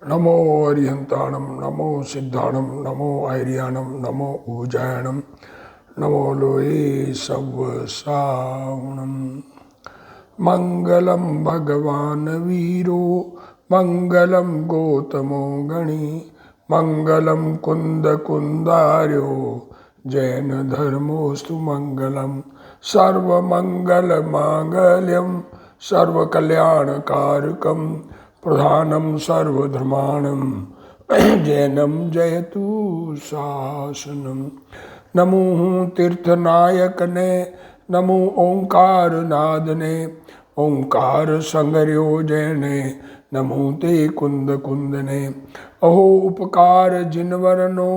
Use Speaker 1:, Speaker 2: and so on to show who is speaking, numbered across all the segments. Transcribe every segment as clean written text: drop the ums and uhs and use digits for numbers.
Speaker 1: नमो अरिहंताणं नमो सिद्धाणं नमो ऐरियाणं नमो ऊजायणं नमो लोये सव्वसावणं। मंगलम भगवान वीरो मंगलम गौतमो गणी मंगलम कुंद कुंदार्यो जैन धर्मोस्तु मंगलम सर्वमंगल मांगल्यम सर्वकल्याणकारकम प्रधानम सर्वधर्माणम जैनम जयतु शासनम। नमो तीर्थनायक ने नमो ओंकार नाद ने ओंकार संगर्यो जयने नमो ते कुंद कुंद ने। अहो उपकार जिनवरनो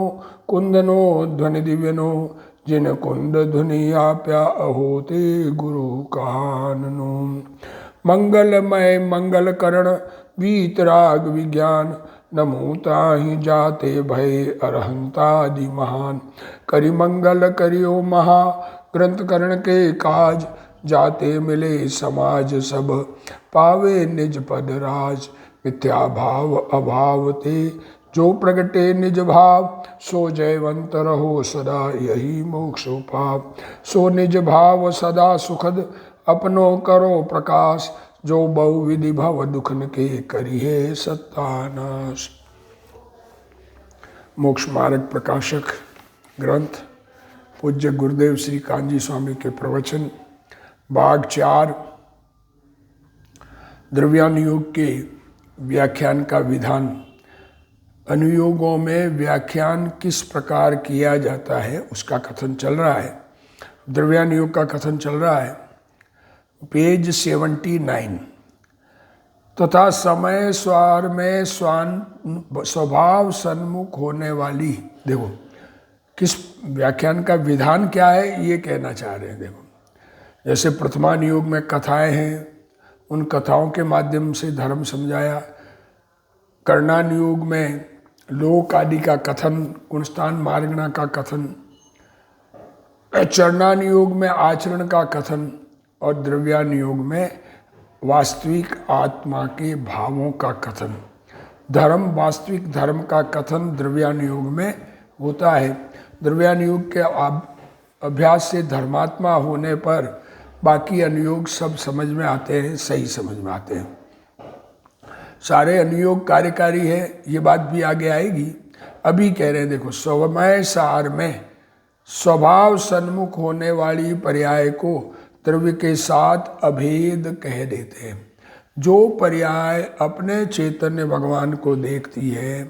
Speaker 1: कुंदनो ध्वनि दिव्यनो जिन कुंद धुनि आप्या अहो ते गुरु काननो। मंगलमय मंगल करण वीतराग विज्ञान नमो ताहि जाते भय अरहंतादि महान। करि मंगल करियो महा ग्रंथ करण के काज जाते मिले समाज सब पावे निज पद राज। मिथ्या भाव अभाव ते जो प्रगटे निज भाव सो जयवंत रहो सदा यही मोक्ष पाप। सो निज भाव सदा सुखद अपनो करो प्रकाश जो बहु विधि भव दुखन के करिए सत्तानाश। मोक्ष मार्ग प्रकाशक ग्रंथ पूज्य गुरुदेव श्री कांजी स्वामी के प्रवचन भाग 4 द्रव्यानुयोग के व्याख्यान का विधान। अनुयोगों में व्याख्यान किस प्रकार किया जाता है उसका कथन चल रहा है। द्रव्यानुयोग का कथन चल रहा है पेज 79। तथा समय स्वार में स्वभाव सन्मुख होने वाली, देखो किस व्याख्यान का विधान क्या है ये कहना चाह रहे हैं। देखो जैसे प्रथमानुयोग में कथाएं हैं, उन कथाओं के माध्यम से धर्म समझाया। कर्णानुयोग में लोक आदि का कथन, गुणस्थान मार्गणा का कथन। चरणानुयोग में आचरण का कथन और द्रव्यानुयोग में वास्तविक आत्मा के भावों का कथन। धर्म वास्तविक धर्म का कथन द्रव्यानुयोग में होता है। द्रव्यानुयोग के अभ्यास से धर्मात्मा होने पर बाकी अनुयोग सब समझ में आते हैं, सही समझ में आते हैं। सारे अनुयोग कार्यकारी है, ये बात भी आगे आएगी। अभी कह रहे हैं देखो स्वमय सार में स्वभाव सन्मुख होने वाली पर्याय को द्रव्य के साथ अभेद कह देते हैं। जो पर्याय अपने चैतन्य भगवान को देखती है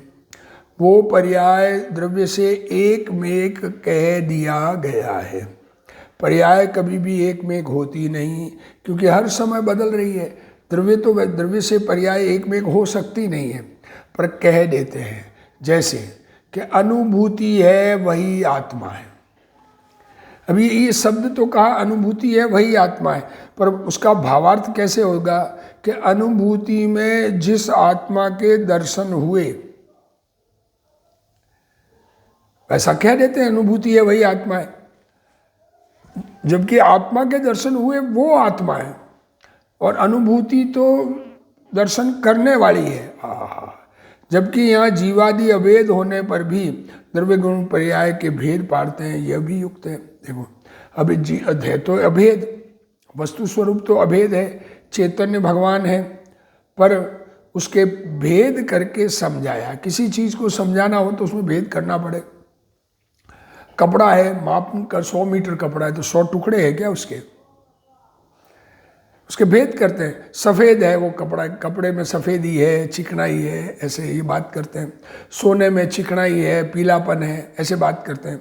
Speaker 1: वो पर्याय द्रव्य से एक मेक कह दिया गया है। पर्याय कभी भी एक मेक होती नहीं क्योंकि हर समय बदल रही है। द्रव्य से पर्याय एक मेक हो सकती नहीं है, पर कह देते हैं। जैसे कि अनुभूति है वही आत्मा है। अभी ये शब्द तो कहा अनुभूति है वही आत्मा है, पर उसका भावार्थ कैसे होगा कि अनुभूति में जिस आत्मा के दर्शन हुए ऐसा कह देते हैं अनुभूति है वही आत्मा है, जबकि आत्मा के दर्शन हुए वो आत्मा है और अनुभूति तो दर्शन करने वाली है। जबकि यहाँ जीवादि अभेद होने पर भी द्रव्य गुण पर्याय के भेद पाड़ते हैं, यह भी युक्त है। देखो अभी है तो अभेद, वस्तु स्वरूप तो अभेद है, चैतन्य भगवान है, पर उसके भेद करके समझाया। किसी चीज़ को समझाना हो तो उसमें भेद करना पड़े। कपड़ा है, माप कर 100 मीटर कपड़ा है तो 100 टुकड़े हैं क्या उसके भेद करते हैं। सफ़ेद है वो कपड़ा, कपड़े में सफ़ेदी है, चिकनाई है, ऐसे ये बात करते हैं। सोने में चिकनाई है, पीलापन है, ऐसे बात करते हैं।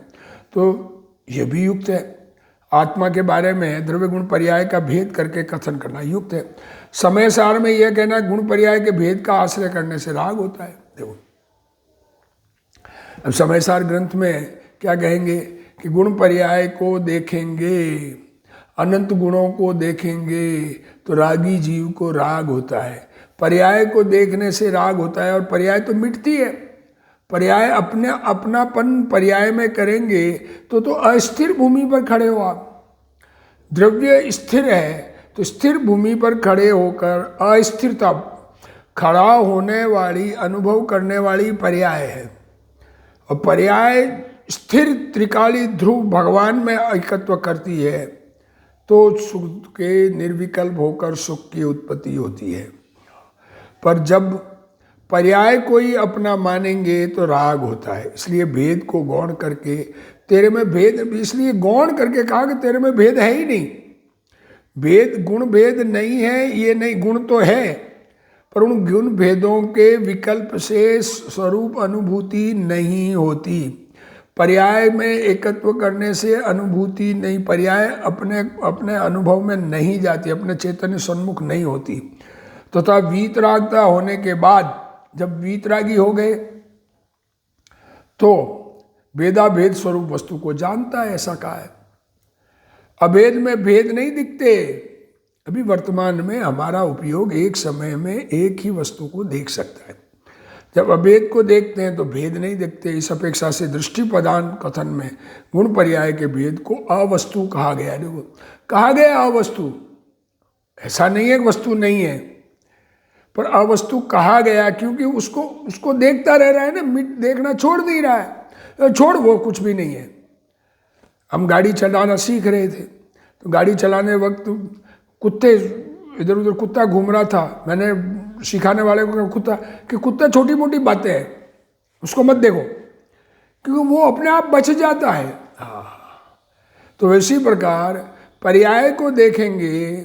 Speaker 1: तो ये भी युक्त है। आत्मा के बारे में द्रव्य गुण पर्याय का भेद करके कथन करना युक्त है। समय सार में यह कहना गुण पर्याय के भेद का आश्रय करने से राग होता है। देखो अब समय सार ग्रंथ में क्या कहेंगे कि गुण पर्याय को देखेंगे, अनंत गुणों को देखेंगे तो रागी जीव को राग होता है। पर्याय को देखने से राग होता है और पर्याय तो मिटती है। पर्याय अपनापन पर्याय में करेंगे तो अस्थिर भूमि पर खड़े हो आप। द्रव्य स्थिर है तो स्थिर भूमि पर खड़े होकर अस्थिरता खड़ा होने वाली, अनुभव करने वाली पर्याय है। और पर्याय स्थिर त्रिकाली ध्रुव भगवान में एकत्व करती है तो सुख के निर्विकल्प होकर सुख की उत्पत्ति होती है। पर जब पर्याय कोई अपना मानेंगे तो राग होता है। इसलिए भेद को गौण करके, तेरे में भेद, इसलिए गौण करके कहा कि तेरे में भेद है ही नहीं। भेद, गुण भेद नहीं है, ये नहीं, गुण तो है, पर उन गुण भेदों के विकल्प से स्वरूप अनुभूति नहीं होती। पर्याय में एकत्व करने से अनुभूति नहीं, पर्याय अपने अपने अनुभव में नहीं जाती, अपने चैतन्य सन्मुख नहीं होती। तथा वीतरागता होने के बाद, जब वीतरागी हो गए तो भेदाभेद स्वरूप वस्तु को जानता है, ऐसा कहा है। अभेद में भेद नहीं दिखते। अभी वर्तमान में हमारा उपयोग एक समय में एक ही वस्तु को देख सकता है। जब अभेद को देखते हैं तो भेद नहीं दिखते। इस अपेक्षा से दृष्टि प्रदान कथन में गुण पर्याय के भेद को अवस्तु कहा गया। देखो, कहा गया अवस्तु, ऐसा नहीं है वस्तु नहीं है, पर अवस्तु कहा गया क्योंकि उसको देखता रह रहा है ना, देखना छोड़ नहीं रहा है। छोड़, वो कुछ भी नहीं है। हम गाड़ी चलाना सीख रहे थे तो गाड़ी चलाने वक्त कुत्ते, इधर उधर कुत्ता घूम रहा था, मैंने सिखाने वाले को कहा कुत्ता छोटी मोटी बातें हैं, उसको मत देखो, क्योंकि वो अपने आप बच जाता है। तो इसी प्रकार पर्याय को देखेंगे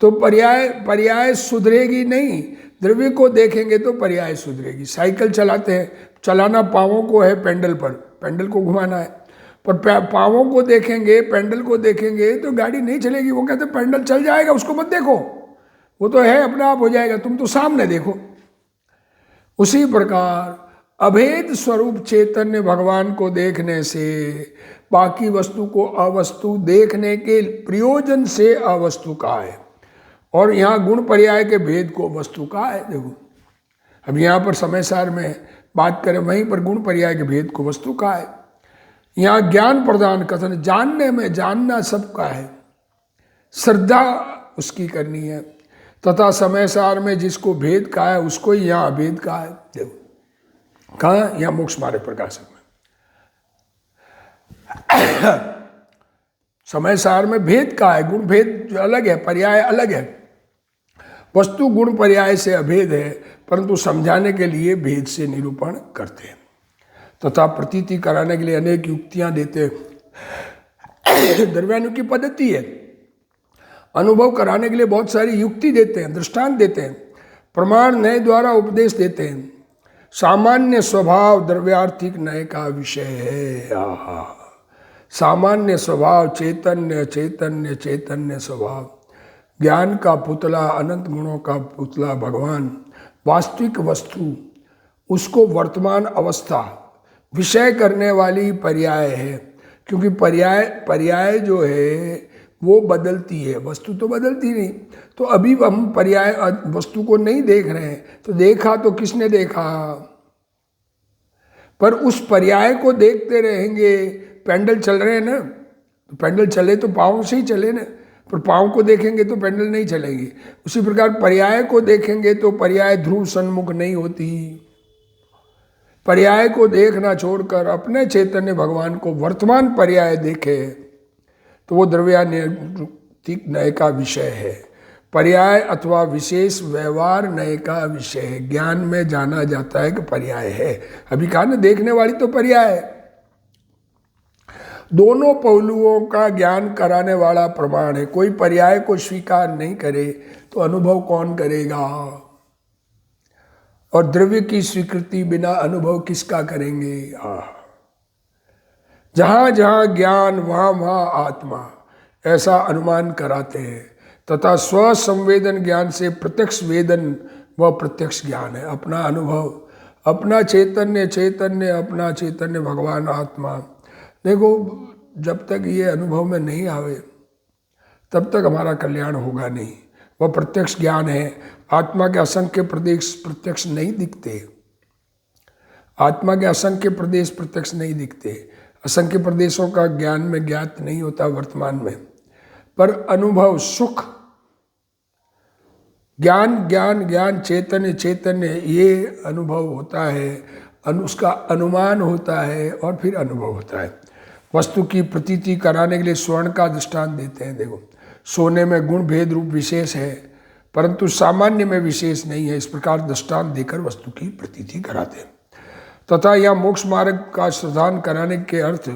Speaker 1: तो पर्याय सुधरेगी नहीं, द्रव्य को देखेंगे तो पर्याय सुधरेगी। साइकिल चलाते हैं, चलाना पाँवों को है, पेंडल पर, पेंडल को घुमाना है, पर पाँवों को देखेंगे, पेंडल को देखेंगे तो गाड़ी नहीं चलेगी। वो कहते पेंडल चल जाएगा, उसको मत देखो, वो तो है, अपने आप हो जाएगा, तुम तो सामने देखो। उसी प्रकार अभेद स्वरूप चैतन्य भगवान को देखने से बाकी वस्तु को अवस्तु देखने के प्रयोजन से अवस्तु कहा है, और यहाँ गुण पर्याय के भेद को वस्तु कहा है। देखो, अब यहाँ पर समय सार में बात करें, वहीं पर गुण पर्याय के भेद को वस्तु कहा है। यहाँ ज्ञान प्रदान कथन, जानने में, जानना सबका है, श्रद्धा उसकी करनी है, तथा समय सार में जिसको भेद कहा है उसको ही यहाँ अभेद कहा है। देखो कहाँ, यहाँ मोक्ष मार्ग प्रकाशक में समय सार में भेद कहा है, गुण भेद जो अलग है, पर्याय अलग है। वस्तु गुण पर्याय से अभेद है, परंतु समझाने के लिए भेद से निरूपण करते हैं तथा प्रतीति कराने के लिए अनेक युक्तियां देते हैं। द्रव्यानु की पद्धति है, अनुभव कराने के लिए बहुत सारी युक्ति देते हैं, दृष्टांत देते हैं, प्रमाण नए द्वारा उपदेश देते हैं। सामान्य स्वभाव द्रव्यार्थिक नए का विषय है। सामान्य स्वभाव, चैतन्य चैतन्य चैतन्य स्वभाव, ज्ञान का पुतला, अनंत गुणों का पुतला भगवान, वास्तविक वस्तु, उसको वर्तमान अवस्था विषय करने वाली पर्याय है। क्योंकि पर्याय जो है वो बदलती है, वस्तु तो बदलती नहीं। तो अभी हम पर्याय वस्तु को नहीं देख रहे हैं, तो देखा तो किसने देखा, पर उस पर्याय को देखते रहेंगे। पेंडल चल रहे हैं ना, तो पेंडल चले तो पाँव से ही चले ना, पर पाँव को देखेंगे तो पेंडल नहीं चलेगी। उसी प्रकार पर्याय को देखेंगे तो पर्याय ध्रुव सन्मुख नहीं होती। पर्याय को देखना छोड़कर अपने चैतन्य भगवान को वर्तमान पर्याय देखे तो वो द्रव्यान्तिक नय का विषय है। पर्याय अथवा विशेष व्यवहार नय का विषय है। ज्ञान में जाना जाता है कि पर्याय है। अभी कहा ना, देखने वाली तो पर्याय है। दोनों पहलुओं का ज्ञान कराने वाला प्रमाण है। कोई पर्याय को स्वीकार नहीं करे तो अनुभव कौन करेगा, और द्रव्य की स्वीकृति बिना अनुभव किसका करेंगे। जहाँ जहाँ ज्ञान वहाँ वहाँ आत्मा, ऐसा अनुमान कराते हैं। तथा स्वसंवेदन ज्ञान से प्रत्यक्ष वेदन व प्रत्यक्ष ज्ञान है। अपना अनुभव, अपना चैतन्य चैतन्य, अपना चैतन्य भगवान आत्मा। देखो, जब तक ये अनुभव में नहीं आवे तब तक हमारा कल्याण होगा नहीं। वह प्रत्यक्ष ज्ञान है। आत्मा के असंख्य प्रदेश प्रत्यक्ष नहीं दिखते। आत्मा के असंख्य प्रदेश प्रत्यक्ष नहीं दिखते। असंख्य प्रदेशों का ज्ञान में ज्ञात नहीं होता वर्तमान में, पर अनुभव, सुख, ज्ञान ज्ञान ज्ञान, चैतन्य चैतन्य, ये अनुभव होता है, उसका अनुमान होता है और फिर अनुभव होता है। वस्तु की प्रतीति कराने के लिए स्वर्ण का दृष्टांत देते हैं। देखो, सोने में गुण भेद रूप विशेष है, परंतु सामान्य में विशेष नहीं है। इस प्रकार दृष्टांत देकर वस्तु की प्रतीति कराते हैं। तथा यह मोक्ष मार्ग का श्रद्धान कराने के अर्थ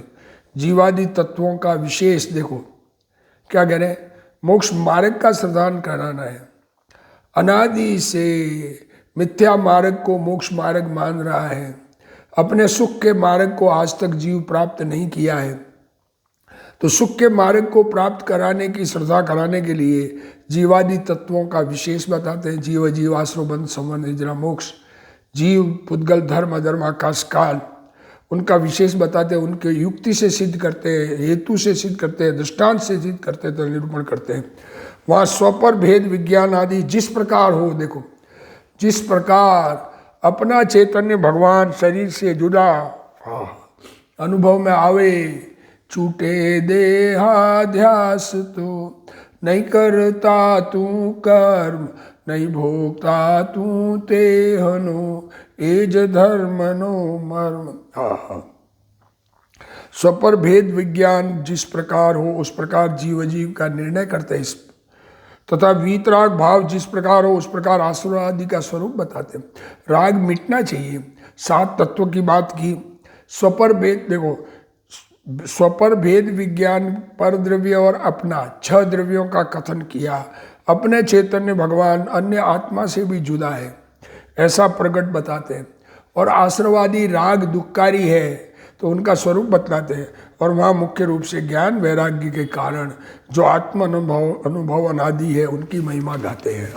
Speaker 1: जीवादि तत्वों का विशेष, देखो क्या कह रहे हैं, मोक्ष मार्ग का श्रद्धान कराना है। अनादि से मिथ्या मार्ग को मोक्ष मार्ग मान रहा है, अपने सुख के मार्ग को आज तक जीव प्राप्त नहीं किया है, तो सुख के मार्ग को प्राप्त कराने की श्रद्धा कराने के लिए जीवादि तत्वों का विशेष बताते हैं। जीव जीवाश्रो बंध संबंध निद्रा मोक्ष, जीव पुद्गल धर्म अधर्म आकाश काल, उनका विशेष बताते हैं, उनके युक्ति से सिद्ध करते हैं, हेतु से सिद्ध करते हैं, दृष्टांत से सिद्ध करते हैं, तो निरूपण करते हैं। वहाँ स्वपर भेद विज्ञान आदि जिस प्रकार हो, देखो जिस प्रकार अपना चैतन्य भगवान शरीर से जुदा अनुभव में आवे, छूटे देहाध्यास तो नहीं करता तू कर्म, नहीं भोगता तू तेहनो, एज धर्मनो मर्म। स्वपर भेद विज्ञान जिस प्रकार हो उस प्रकार जीव जीव का निर्णय करते हैं, तथा वीतराग भाव जिस प्रकार हो उस प्रकार आसुर आदि का स्वरूप बताते हैं। राग मिटना चाहिए। 7 तत्वों की बात की। स्वपर भेद, देखो स्वपर भेद विज्ञान पर द्रव्य और अपना 6 द्रव्यों का कथन किया। अपने चैतन्य भगवान अन्य आत्मा से भी जुदा है ऐसा प्रकट बताते हैं। और आश्रवादी राग दुखकारी है तो उनका स्वरूप बतलाते हैं। और वहाँ मुख्य रूप से ज्ञान वैराग्य के कारण जो आत्म अनुभव अनादि है उनकी महिमा गाते हैं।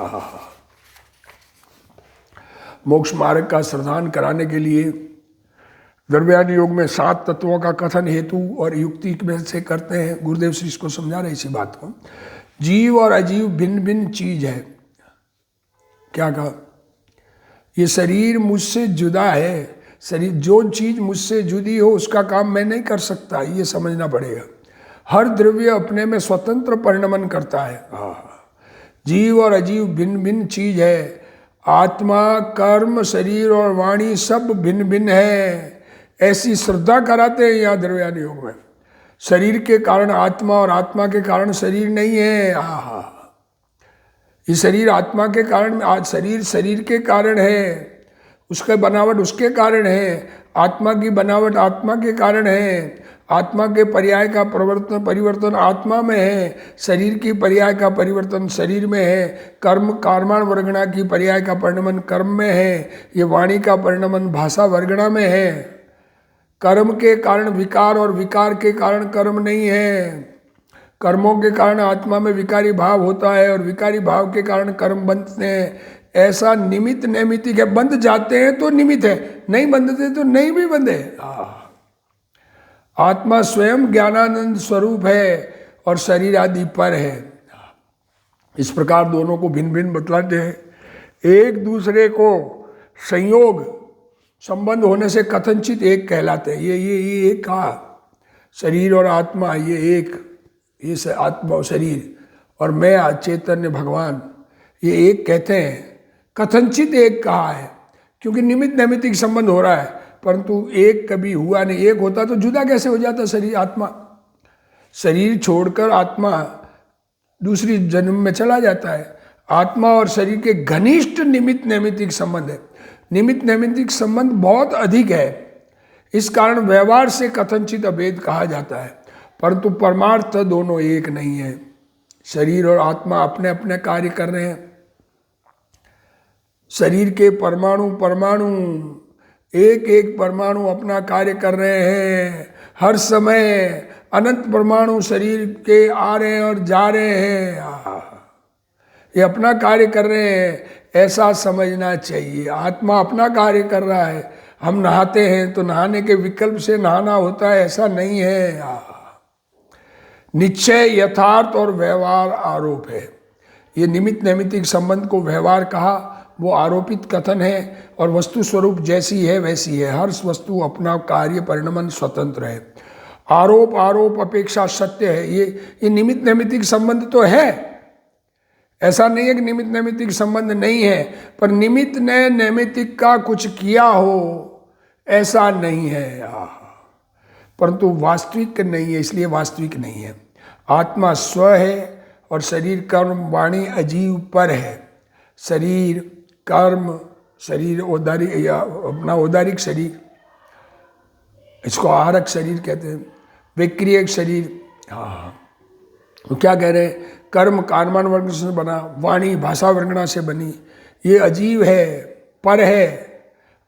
Speaker 1: मोक्ष मार्ग का श्रद्धान कराने के लिए द्रव्यादि योग में 7 तत्वों का कथन हेतु और युक्ति में से करते हैं। गुरुदेव श्री इसको समझा रहे इसी बात को। जीव और अजीव भिन्न भिन्न चीज है। क्या कहा? ये शरीर मुझसे जुदा है। शरीर, जो चीज मुझसे जुदी हो उसका काम मैं नहीं कर सकता, ये समझना पड़ेगा। हर द्रव्य अपने में स्वतंत्र परिणमन करता है। जीव और अजीव भिन्न भिन्न चीज है। आत्मा, कर्म, शरीर और वाणी सब भिन्न भिन्न है, ऐसी श्रद्धा कराते हैं यहाँ द्रव्यादि योग में। शरीर के कारण आत्मा और आत्मा के कारण शरीर नहीं है। ये शरीर आत्मा के कारण, आज शरीर के कारण है, उसका बनावट उसके कारण है, आत्मा की बनावट आत्मा के कारण है, आत्मा के पर्याय का परिवर्तन आत्मा में है, शरीर की पर्याय का परिवर्तन शरीर में है, कर्म कार्माण वर्गणा की पर्याय का परिणमन कर्म में है, ये वाणी का परिणमन भाषा वर्गणा में है। कर्म के कारण विकार और विकार के कारण कर्म नहीं है। कर्मों के कारण आत्मा में विकारी भाव होता है और विकारी भाव के कारण कर्म बनते हैं। ऐसा निमित्त नैमित्तिक है। बंध जाते हैं तो निमित्त है, नहीं बंधते तो नहीं भी बंधे। आत्मा स्वयं ज्ञानानंद स्वरूप है और शरीर आदि पर है। इस प्रकार दोनों को भिन्न भिन्न बतलाते हैं। एक दूसरे को संयोग संबंध होने से कथनचित एक कहलाते हैं। ये एक कहा, शरीर और आत्मा ये एक, ये आत्मा और शरीर और मैं चैतन्य भगवान, ये एक कहते हैं। कथनचित एक कहा है क्योंकि निमित्त नैमित्तिक संबंध हो रहा है, परंतु एक कभी हुआ नहीं। एक होता तो जुदा कैसे हो जाता शरीर आत्मा? शरीर छोड़कर आत्मा दूसरी जन्म में चला जाता है। आत्मा और शरीर के घनिष्ठ निमित्त नैमित्तिक संबंध है। निमित्त नैमित्तिक संबंध बहुत अधिक है। इस कारण व्यवहार से कथनचित अभेद कहा जाता है, परंतु परमार्थ दोनों एक नहीं है। शरीर और आत्मा अपने अपने कार्य कर रहे हैं। शरीर के परमाणु एक एक परमाणु अपना कार्य कर रहे हैं। हर समय अनंत परमाणु शरीर के आ रहे हैं और जा रहे हैं। ये अपना कार्य कर रहे हैं, ऐसा समझना चाहिए। आत्मा अपना कार्य कर रहा है। हम नहाते हैं तो नहाने के विकल्प से नहाना होता है, ऐसा नहीं है। निश्चय, यथार्थ और व्यवहार आरोप है। ये निमित्त नैमित्तिक संबंध को व्यवहार कहा, वो आरोपित कथन है। और वस्तु स्वरूप जैसी है वैसी है। हर वस्तु अपना कार्य परिणमन स्वतंत्र है। आरोप अपेक्षा सत्य है। ये निमित्त नैमित्तिक संबंध तो है, ऐसा नहीं है कि निमित्त नैमित्तिक संबंध नहीं है, पर निमित्त ने नैमित्तिक का कुछ किया हो ऐसा नहीं है। परंतु वास्तविक नहीं है, इसलिए वास्तविक नहीं है। आत्मा स्व है और शरीर कर्म वाणी अजीव पर है। शरीर कर्म, शरीर औदारिक या अपना औदारिक शरीर, इसको आहारक शरीर कहते हैं, विक्रियक शरीर। वो क्या कह रहे हैं? कर्म कानमान वर्ग से बना, वाणी भाषा वर्गणा से बनी, ये अजीव है, पर है,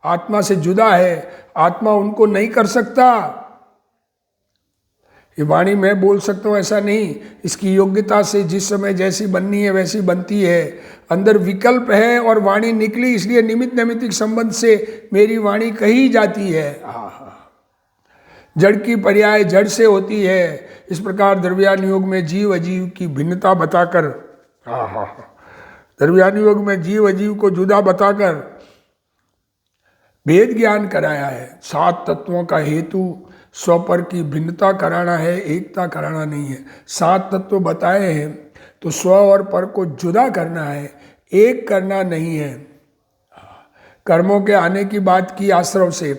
Speaker 1: आत्मा से जुदा है, आत्मा उनको नहीं कर सकता। ये वाणी मैं बोल सकता हूँ ऐसा नहीं, इसकी योग्यता से जिस समय जैसी बननी है वैसी बनती है। अंदर विकल्प है और वाणी निकली, इसलिए निमित्त नैमित्तिक संबंध से मेरी वाणी कही जाती है। जड़ की पर्याय जड़ से होती है। इस प्रकार द्रव्यानुयोग में जीव अजीव की भिन्नता बताकर, द्रव्यानुयोग में जीव अजीव को जुदा बताकर भेद ज्ञान कराया है। 7 तत्वों का हेतु स्वपर की भिन्नता कराना है, एकता कराना नहीं है। 7 तत्व बताए हैं तो स्व और पर को जुदा करना है, एक करना नहीं है। कर्मों के आने की बात की आश्रव से,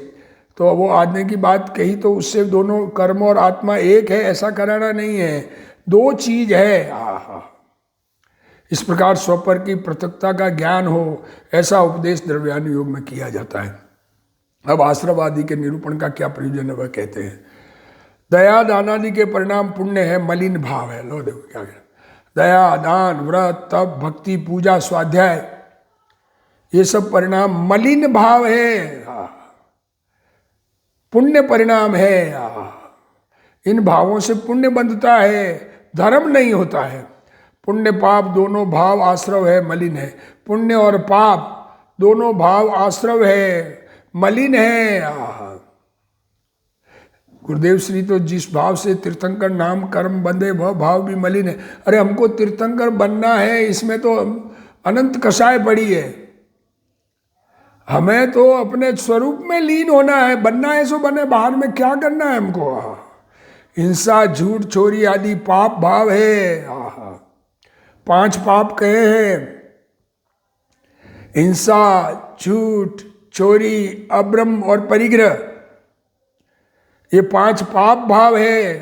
Speaker 1: तो वो आने की बात कही तो उससे दोनों कर्म और आत्मा एक है ऐसा कराना नहीं है, 2 चीज है। इस प्रकार स्वपर की पृथकता का ज्ञान हो ऐसा उपदेश द्रव्यानुयोग में किया जाता है। अब आश्रवादी के निरूपण का क्या प्रयोजन है वह कहते हैं। दया दान आदि के परिणाम पुण्य है, मलिन भाव है। लो देखो क्या कहते, दया दान व्रत तप भक्ति पूजा स्वाध्याय ये सब परिणाम मलिन भाव है, पुण्य परिणाम है। इन भावों से पुण्य बंधता है, धर्म नहीं होता है। पुण्य पाप दोनों भाव आश्रव है, मलिन है। पुण्य और पाप दोनों भाव आश्रव है, मलिन है। गुरुदेव श्री तो जिस भाव से तीर्थंकर नाम कर्म बंधे वह भाव भी मलिन है। अरे हमको तीर्थंकर बनना है, इसमें तो अनंत कषाय पड़ी है। हमें तो अपने स्वरूप में लीन होना है, बनना है सो बने, बाहर में क्या करना है हमको। हिंसा झूठ चोरी आदि पाप भाव है। 5 पाप कहे हैं, हिंसा झूठ चोरी अब्रह्म और परिग्रह, ये 5 पाप भाव है।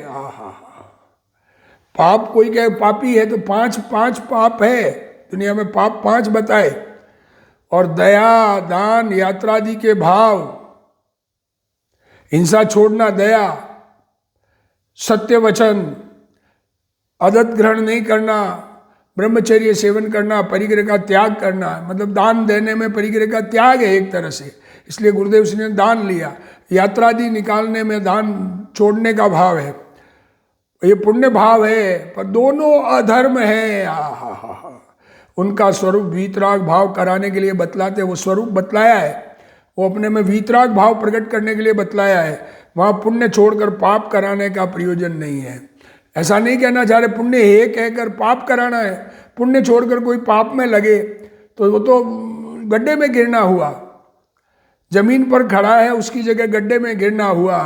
Speaker 1: पाप कोई कहे पापी है तो 5 पाप है, दुनिया में पाप 5 बताए। और दया दान यात्रादि के भाव, हिंसा छोड़ना दया, सत्य वचन, अदत्त ग्रहण नहीं करना, ब्रह्मचर्य सेवन करना, परिग्रह का त्याग करना, मतलब दान देने में परिग्रह का त्याग है एक तरह से, इसलिए गुरुदेव श्री ने दान लिया। यात्रादि निकालने में दान छोड़ने का भाव है, ये पुण्य भाव है, पर दोनों अधर्म है। उनका स्वरूप वीतराग भाव कराने के लिए बतलाते, वो स्वरूप बतलाया है, वो अपने में वीतराग भाव प्रकट करने के लिए बतलाया है। वहाँ पुण्य छोड़कर पाप कराने का प्रयोजन नहीं है। ऐसा नहीं कहना चाह रहे पुण्य है कहकर पाप कराना है। पुण्य छोड़कर कोई पाप में लगे तो वो तो गड्ढे में गिरना हुआ, जमीन पर खड़ा है उसकी जगह गड्ढे में गिरना हुआ।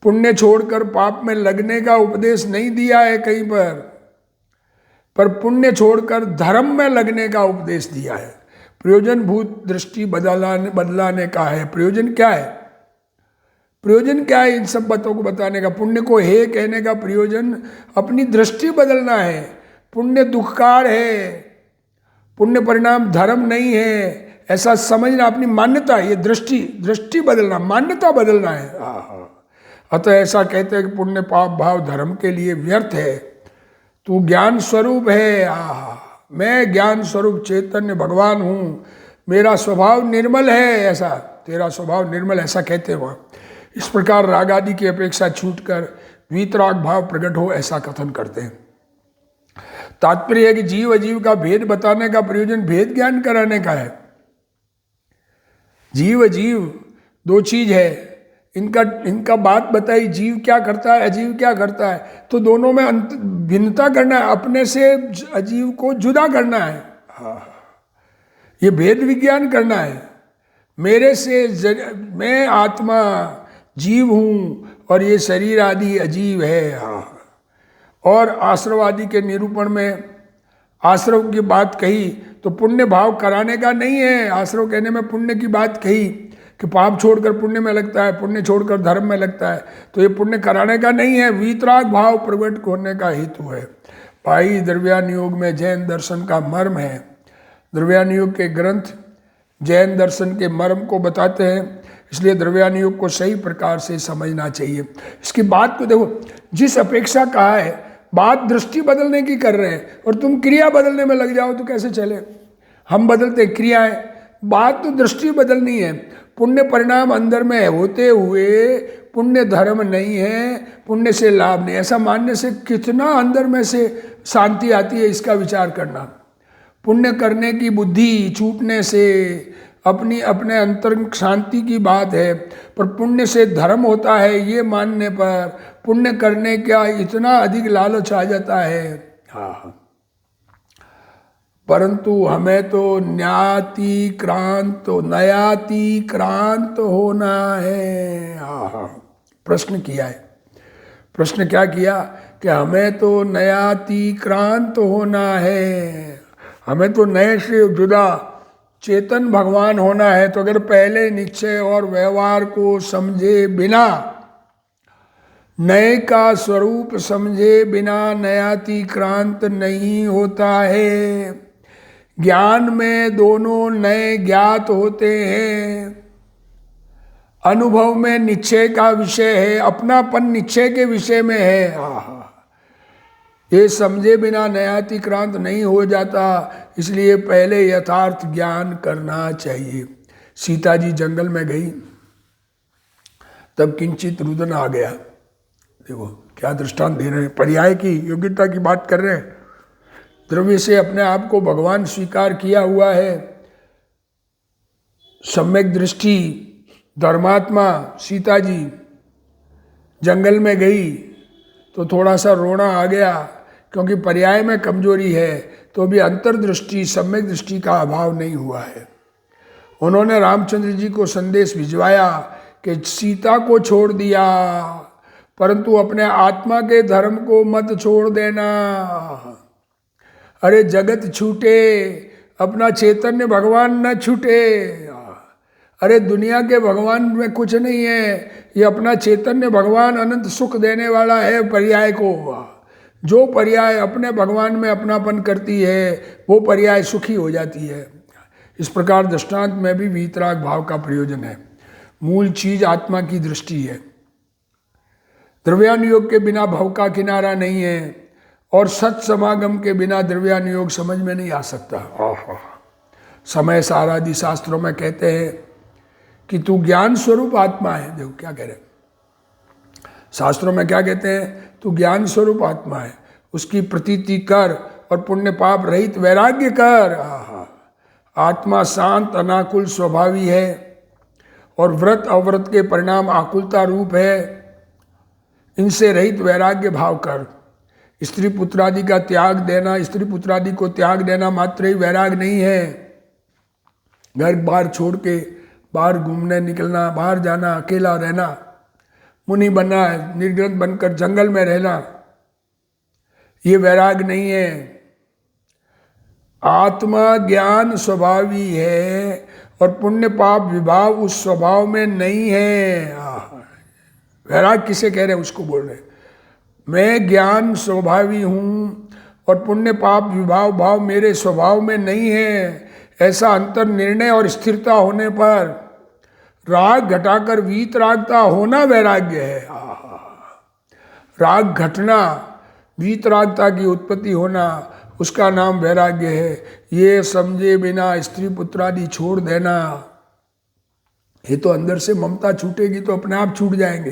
Speaker 1: पुण्य छोड़कर पाप में लगने का उपदेश नहीं दिया है कहीं पर पुण्य छोड़कर धर्म में लगने का उपदेश दिया है। प्रयोजन भूत दृष्टि बदलाने का है। प्रयोजन क्या है? प्रयोजन क्या है इन सब बातों को बताने का? पुण्य को हे कहने का प्रयोजन अपनी दृष्टि बदलना है। पुण्य दुखकार है, पुण्य परिणाम धर्म नहीं है, ऐसा समझना, अपनी मान्यता, ये दृष्टि बदलना, मान्यता बदलना है। अतः ऐसा कहते हैं कि पुण्य पाप भाव धर्म के लिए व्यर्थ है। तू ज्ञान स्वरूप है। मैं ज्ञान स्वरूप चैतन्य भगवान हूँ, मेरा स्वभाव निर्मल है, ऐसा तेरा स्वभाव निर्मल, ऐसा कहते हैं वहाँ। इस प्रकार राग आदि की अपेक्षा छूटकर वीतराग भाव प्रकट हो, ऐसा कथन करते हैं। तात्पर्य है कि जीव अजीव का भेद बताने का प्रयोजन भेद ज्ञान कराने का है। जीव अजीव 2 चीज है, इनका बात बताई, जीव क्या करता है अजीव क्या करता है, तो दोनों में भिन्नता करना है, अपने से अजीव को जुदा करना है। ये भेद विज्ञान करना है। मेरे से मैं आत्मा जीव हूँ और ये शरीर आदि अजीव है। और आश्रवादी के निरूपण में आश्रव की बात कही तो पुण्य भाव कराने का नहीं है। आश्रव कहने में पुण्य की बात कही कि पाप छोड़कर पुण्य में लगता है, पुण्य छोड़कर धर्म में लगता है, तो ये पुण्य कराने का नहीं है, वीतराग भाव प्रकट होने का हेतु है। भाई द्रव्यान योग में जैन दर्शन का मर्म है। द्रव्यान योग के ग्रंथ जैन दर्शन के मर्म को बताते हैं, इसलिए द्रव्यान योग को सही प्रकार से समझना चाहिए। इसकी बात को देखो, जिस अपेक्षा कहा है, बात दृष्टि बदलने की कर रहे हैं और तुम क्रिया बदलने में लग जाओ तो कैसे चले। हम बदलते क्रियाएं, बात तो दृष्टि बदलनी है। पुण्य परिणाम अंदर में होते हुए पुण्य धर्म नहीं है, पुण्य से लाभ नहीं, ऐसा मानने से कितना अंदर में से शांति आती है, इसका विचार करना। पुण्य करने की बुद्धि छूटने से अपनी अपने अंतरंग शांति की बात है, पर पुण्य से धर्म होता है ये मानने पर पुण्य करने का इतना अधिक लालच आ जाता है। हाँ, परंतु हमें तो नयातिक्रांत होना है। हाँ, प्रश्न किया है। प्रश्न क्या किया कि हमें तो नयातिक्रांत होना है, हमें तो नए से जुदा चेतन भगवान होना है। तो अगर पहले निश्चय और व्यवहार को समझे बिना, नए का स्वरूप समझे बिना नयातिक्रांत नहीं होता है। ज्ञान में दोनों नए ज्ञात होते हैं। अनुभव में निश्चय का विषय है, अपनापन निश्चय के विषय में है। ये समझे बिना नयातिक्रांत नहीं हो जाता, इसलिए पहले यथार्थ ज्ञान करना चाहिए। सीता जी जंगल में गई, तब किंचित रुदन आ गया। देखो क्या दृष्टांत दे रहे हैं, पर्याय की योग्यता की बात कर रहे हैं। द्रव्य से अपने आप को भगवान स्वीकार किया हुआ है, सम्यक दृष्टि धर्मात्मा सीता जी जंगल में गई तो थोड़ा सा रोना आ गया, क्योंकि पर्याय में कमजोरी है, तो भी अंतर्दृष्टि सम्यक दृष्टि का अभाव नहीं हुआ है। उन्होंने रामचंद्र जी को संदेश भिजवाया कि सीता को छोड़ दिया, परंतु अपने आत्मा के धर्म को मत छोड़ देना। अरे जगत छूटे, अपना चैतन्य भगवान न छूटे। अरे दुनिया के भगवान में कुछ नहीं है, ये अपना चैतन्य भगवान अनंत सुख देने वाला है। पर्याय को, जो पर्याय अपने भगवान में अपनापन करती है वो पर्याय सुखी हो जाती है। इस प्रकार दृष्टांत में भी वीतराग भाव का प्रयोजन है। मूल चीज आत्मा की दृष्टि है। द्रव्यान योग के बिना भव का किनारा नहीं है, और सत समागम के बिना द्रव्यान योग समझ में नहीं आ सकता। समय सारादि शास्त्रों में कहते हैं कि तू ज्ञान स्वरूप आत्मा है। देखो क्या कह रहे हैं शास्त्रों में, क्या कहते हैं, तू ज्ञान स्वरूप आत्मा है, उसकी प्रतीति कर और पुण्य पाप रहित वैराग्य कर। आत्मा शांत अनाकुल स्वभावी है, और व्रत अव्रत के परिणाम आकुलता रूप है। इनसे रहित वैराग्य भाव कर। स्त्री पुत्रादि का त्याग देना, स्त्री पुत्रादि को त्याग देना मात्र ही वैराग नहीं है। घर बार छोड़ के बाहर घूमने निकलना, बाहर जाना, अकेला रहना, मुनि बनना, निर्ग्रंथ बनकर जंगल में रहना, ये वैराग नहीं है। आत्मा ज्ञान स्वभावी है, और पुण्य पाप विभाव उस स्वभाव में नहीं है। वैराग किसे कह रहे हैं, उसको बोल रहे हैं। मैं ज्ञान स्वभावी हूँ और पुण्य पाप विभाव भाव मेरे स्वभाव में नहीं है। ऐसा अंतर निर्णय और स्थिरता होने पर राग घटाकर वीतरागता होना वैराग्य है। राग घटना, वीतरागता की उत्पत्ति होना, उसका नाम वैराग्य है। ये समझे बिना स्त्री पुत्रादि छोड़ देना। ये तो अंदर से ममता छूटेगी तो अपने आप छूट जाएंगे,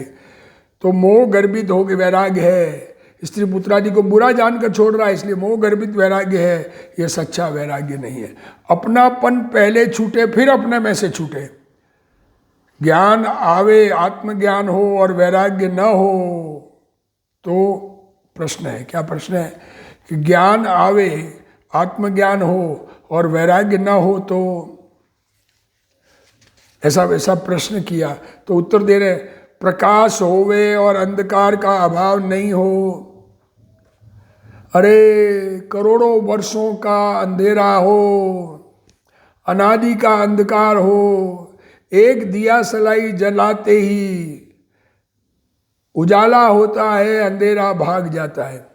Speaker 1: तो मोह गर्भित हो के वैराग्य है। स्त्री पुत्रादि को बुरा जानकर छोड़ रहा है, इसलिए मोह गर्भित वैराग्य है। यह सच्चा वैराग्य नहीं है। अपनापन पहले छूटे फिर अपने में से छूटे। ज्ञान आवे, आत्मज्ञान हो और वैराग्य न हो तो प्रश्न है। क्या प्रश्न है कि ज्ञान आवे, आत्मज्ञान हो और वैराग्य न हो तो, ऐसा वैसा प्रश्न किया तो उत्तर दे रहे प्रकाश होवे और अंधकार का अभाव नहीं हो। अरे करोड़ों वर्षों का अंधेरा हो, अनादि का अंधकार हो, एक दिया सलाई जलाते ही उजाला होता है, अंधेरा भाग जाता है।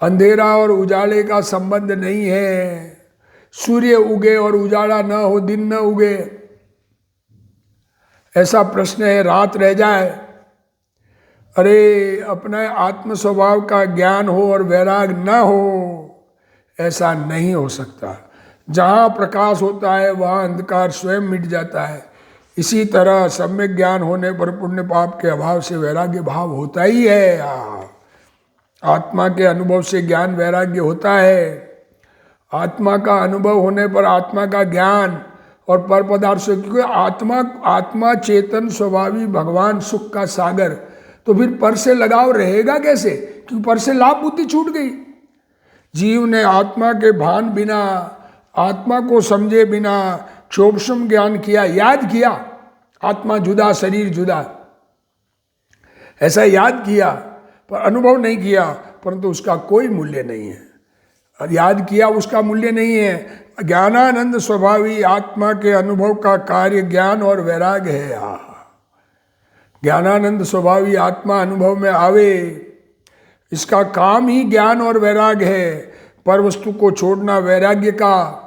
Speaker 1: अंधेरा और उजाले का संबंध नहीं है। सूर्य उगे और उजाला न हो, दिन न उगे, ऐसा प्रश्न है, रात रह जाए। अरे अपने आत्म स्वभाव का ज्ञान हो और वैराग न हो, ऐसा नहीं हो सकता। जहाँ प्रकाश होता है वहाँ अंधकार स्वयं मिट जाता है। इसी तरह सम्यक ज्ञान होने पर पुण्य पाप के अभाव से वैराग्य भाव होता ही है। आत्मा के अनुभव से ज्ञान वैराग्य होता है। आत्मा का अनुभव होने पर आत्मा का ज्ञान और पर पदार्थ से, क्योंकि आत्मा चेतन स्वभावी भगवान सुख का सागर, तो फिर पर से लगाव रहेगा कैसे? क्योंकि पर से लाभ बुद्धि छूट गई। जीव ने आत्मा के भान बिना, आत्मा को समझे बिना क्षोभसम ज्ञान किया, याद किया आत्मा जुदा शरीर जुदा, ऐसा याद किया पर अनुभव नहीं किया, परंतु उसका कोई मूल्य नहीं है। और याद किया उसका मूल्य नहीं है। ज्ञानानंद स्वभावी आत्मा के अनुभव का कार्य ज्ञान और वैराग है। ज्ञानानंद स्वभावी आत्मा अनुभव में आवे, इसका काम ही ज्ञान और वैराग है। पर वस्तु को छोड़ना वैराग्य का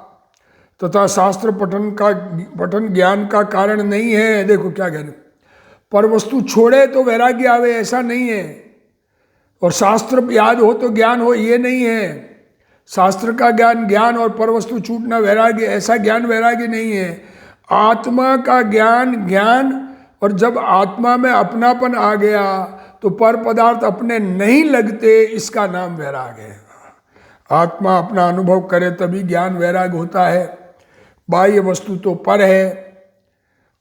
Speaker 1: तथा शास्त्र पठन ज्ञान का कारण नहीं है। देखो क्या कह रहे, पर वस्तु छोड़े तो वैराग्य आवे, ऐसा नहीं है। और शास्त्र याद हो तो ज्ञान हो, ये नहीं है। शास्त्र का ज्ञान और पर वस्तु छूटना वैराग्य, ऐसा ज्ञान वैराग्य नहीं है। आत्मा का ज्ञान, और जब आत्मा में अपनापन आ गया तो पर पदार्थ अपने नहीं लगते, इसका नाम वैराग है। आत्मा अपना अनुभव करे तभी ज्ञान वैराग होता है। बाह्य वस्तु तो पर है,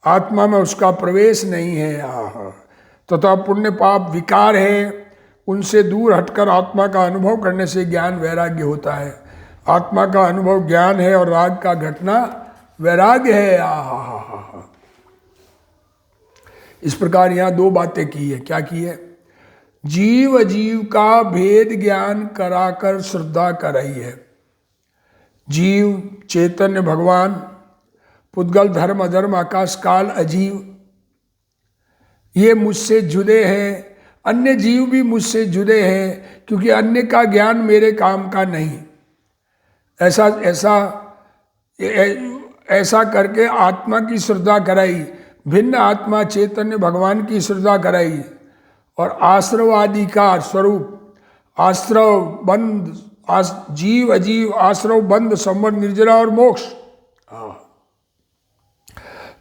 Speaker 1: आत्मा में उसका प्रवेश नहीं है। तथा पुण्य पाप विकार है, उनसे दूर हटकर आत्मा का अनुभव करने से ज्ञान वैराग्य होता है। आत्मा का अनुभव ज्ञान है और राग का घटना वैराग्य है। इस प्रकार यहाँ दो बातें की है। क्या की है? जीव का भेद ज्ञान कराकर श्रद्धा कराई है। जीव चैतन्य भगवान, पुद्गल धर्म अधर्म आकाश काल अजीव, ये मुझसे जुड़े हैं। अन्य जीव भी मुझसे जुड़े हैं, क्योंकि अन्य का ज्ञान मेरे काम का नहीं। ऐसा करके आत्मा की श्रद्धा कराई, भिन्न आत्मा चैतन्य भगवान की श्रद्धा कराई। और आश्रव आदि का स्वरूप, आश्रव बंध, जीव अजीव, आश्रव बंध, संवर निर्जरा और मोक्ष।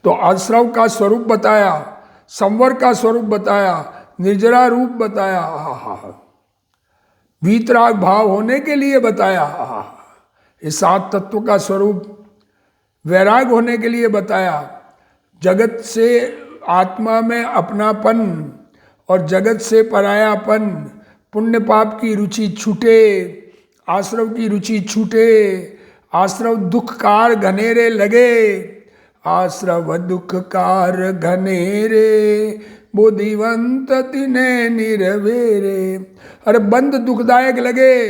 Speaker 1: तो आश्रव का स्वरूप बताया, संवर का स्वरूप बताया, निर्जरा रूप बताया, वीतराग भाव होने के लिए बताया, ये सात तत्व का स्वरूप वैराग होने के लिए बताया। जगत से आत्मा में अपनापन और जगत से परायापन, पुण्य पाप की रुचि छूटे, आश्रव की रुचि छूटे, आश्रव दुखकार घनेरे लगे, आश्रव दुखकार घनेरे, बुद्धिवंत तिन्हें निरवेरे। अरे बंद दुखदायक लगे,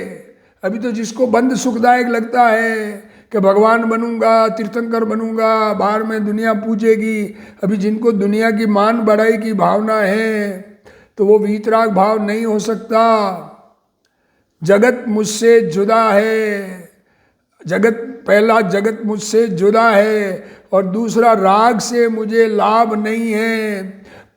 Speaker 1: अभी तो जिसको बंद सुखदायक लगता है कि भगवान बनूंगा, तीर्थंकर बनूंगा, बाहर में दुनिया पूजेगी, अभी जिनको दुनिया की मान बढ़ाई की भावना है, तो वो वीतराग भाव नहीं हो सकता। जगत मुझसे जुदा है, पहला जगत मुझसे जुदा है, और दूसरा राग से मुझे लाभ नहीं है।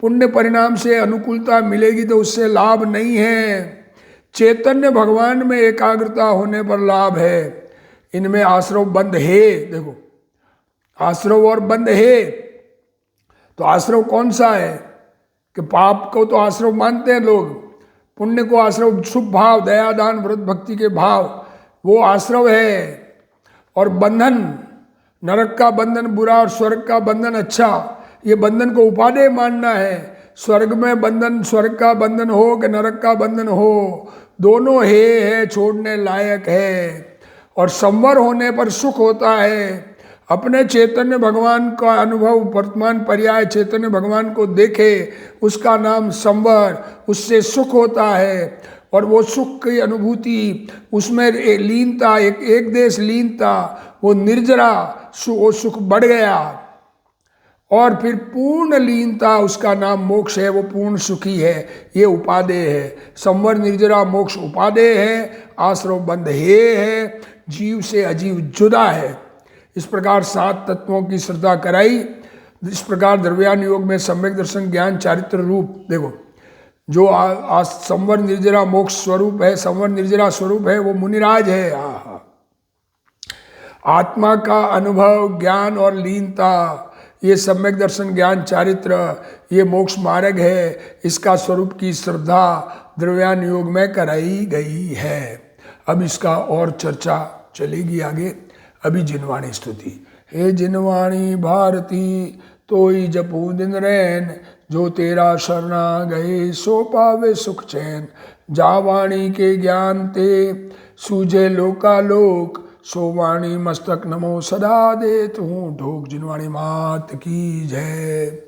Speaker 1: पुण्य परिणाम से अनुकूलता मिलेगी तो उससे लाभ नहीं है। चैतन्य भगवान में एकाग्रता होने पर लाभ है। इनमें आश्रव बंध है। देखो आश्रव और बंध है, तो आश्रव कौन सा है? कि पाप को तो आश्रव मानते हैं लोग, पुण्य को आश्रव, शुभ भाव, दया दान व्रत भक्ति के भाव, वो आश्रव है। और बंधन, नरक का बंधन बुरा और स्वर्ग का बंधन अच्छा, ये बंधन को उपादेय मानना है। स्वर्ग में बंधन, स्वर्ग का बंधन हो कि नरक का बंधन हो, दोनों है छोड़ने लायक है। और संवर होने पर सुख होता है। अपने चैतन्य भगवान का अनुभव, वर्तमान पर्याय चैतन्य भगवान को देखे, उसका नाम संवर, उससे सुख होता है। और वो सुख की अनुभूति, उसमें लीनता, एक देश लीनता, वो निर्जरा, वो सुख बढ़ गया। और फिर पूर्ण लीनता, उसका नाम मोक्ष है, वो पूर्ण सुखी है, ये उपादेय है। संवर निर्जरा मोक्ष उपादेय है, आश्रम बंध हे है, जीव से अजीव जुदा है। इस प्रकार 7 तत्वों की श्रद्धा कराई। इस प्रकार द्रव्यान योग में सम्यक दर्शन ज्ञान चारित्र रूप, देखो जो संवर निर्जरा मोक्ष स्वरूप है, संवर निर्जरा स्वरूप है, वो मुनिराज है। आत्मा का अनुभव, ज्ञान और लीनता, ये सम्यक दर्शन ज्ञान चारित्र, ये मोक्ष मार्ग है। इसका स्वरूप की श्रद्धा द्रव्यान योग में कराई गई है। अब इसका और चर्चा चलेगी आगे। अभी जिनवाणी स्तुति। हे जिनवाणी भारती, तोई जपू दिन रैन, जो तेरा शरणा गए सो पावे सुख चैन। जावाणी के ज्ञान ते सूझे लोकालोक, सो वाणी मस्तक नमो सदा दे तू ढोक। जिनवाणी मात की जय।